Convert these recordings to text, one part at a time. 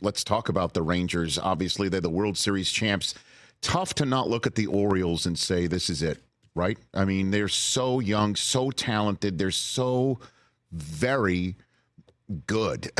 let's talk about the Rangers. Obviously, they're the World Series champs. Tough to not look at the Orioles and say this is it, right? I mean, they're so young, so talented. They're so very good,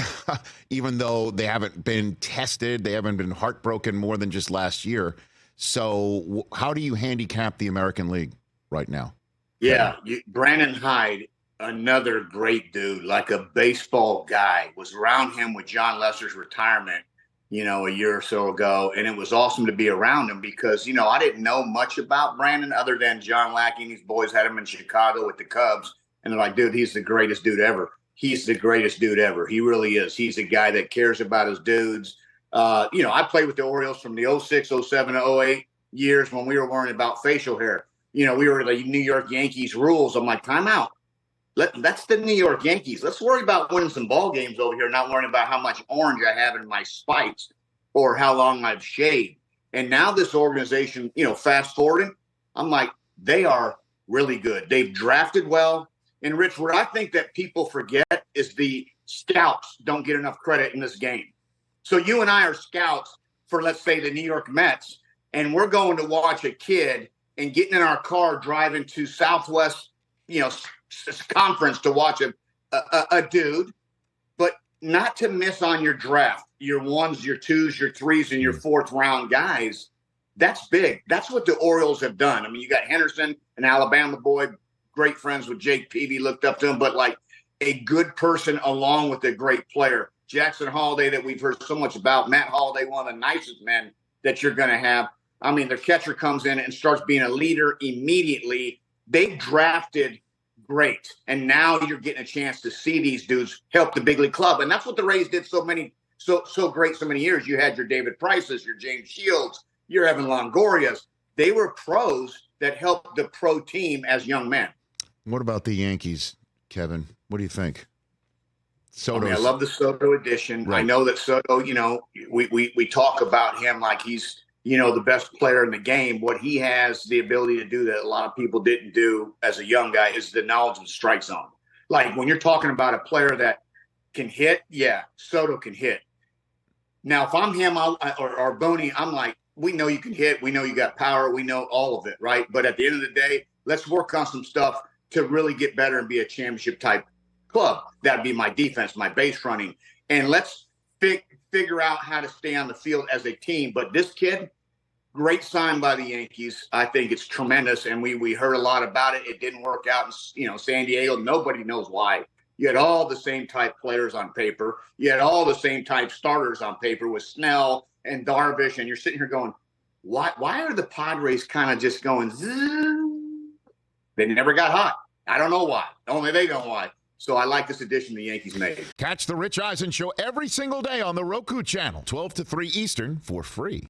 even though they haven't been tested. They haven't been heartbroken more than just last year. So how do you handicap the American League right now? Yeah, Brandon Hyde, another great dude, like a baseball guy, was around him with John Lester's retirement, a year or so ago. And it was awesome to be around him because, I didn't know much about Brandon other than John Lackey and these boys had him in Chicago with the Cubs. And they're like, dude, he's the greatest dude ever. He's the greatest dude ever. He really is. He's a guy that cares about his dudes. I played with the Orioles from the 06, 07, 08 years when we were worrying about facial hair. We were the New York Yankees rules. I'm like, time out. That's the New York Yankees. Let's worry about winning some ball games over here, not worrying about how much orange I have in my spikes or how long I've shaved. And now this organization, fast forwarding, I'm like, they are really good. They've drafted well. And Rich, what I think that people forget is the scouts don't get enough credit in this game. So you and I are scouts for, let's say, the New York Mets, and we're going to watch a kid and getting in our car driving to Southwest, conference to watch a dude, but not to miss on your draft, your ones, your twos, your threes, and your fourth round guys. That's big. That's what the Orioles have done. I mean, you got Henderson, an Alabama boy, great friends with Jake Peavy, looked up to him, but like a good person along with a great player. Jackson Holiday that we've heard so much about. Matt Holiday, one of the nicest men that you're going to have. I mean, their catcher comes in and starts being a leader immediately. They drafted great. And now you're getting a chance to see these dudes help the big league club. And that's what the Rays did so great so many years. You had your David Prices, your James Shields, your Evan Longorias. They were pros that helped the pro team as young men. What about the Yankees, Kevin? What do you think? Soto. I love the Soto edition. Right. I know that Soto, we talk about him like he's, the best player in the game. What he has the ability to do that a lot of people didn't do as a young guy is the knowledge of the strike zone. Like when you're talking about a player that can hit, yeah, Soto can hit. Now, if I'm him or Boney, I'm like, we know you can hit. We know you got power. We know all of it, right? But at the end of the day, let's work on some stuff to really get better and be a championship type club. That'd be my defense, my base running. And let's figure out how to stay on the field as a team. But this kid, great sign by the Yankees. I think it's tremendous. And we heard a lot about it. It didn't work out in, San Diego. Nobody knows why. You had all the same type players on paper. You had all the same type starters on paper with Snell and Darvish. And you're sitting here going, why are the Padres kind of just going, zzz? They never got hot. I don't know why. Only they know why. So I like this addition the Yankees made. Catch the Rich Eisen Show every single day on the Roku channel, 12 to 3 Eastern, for free.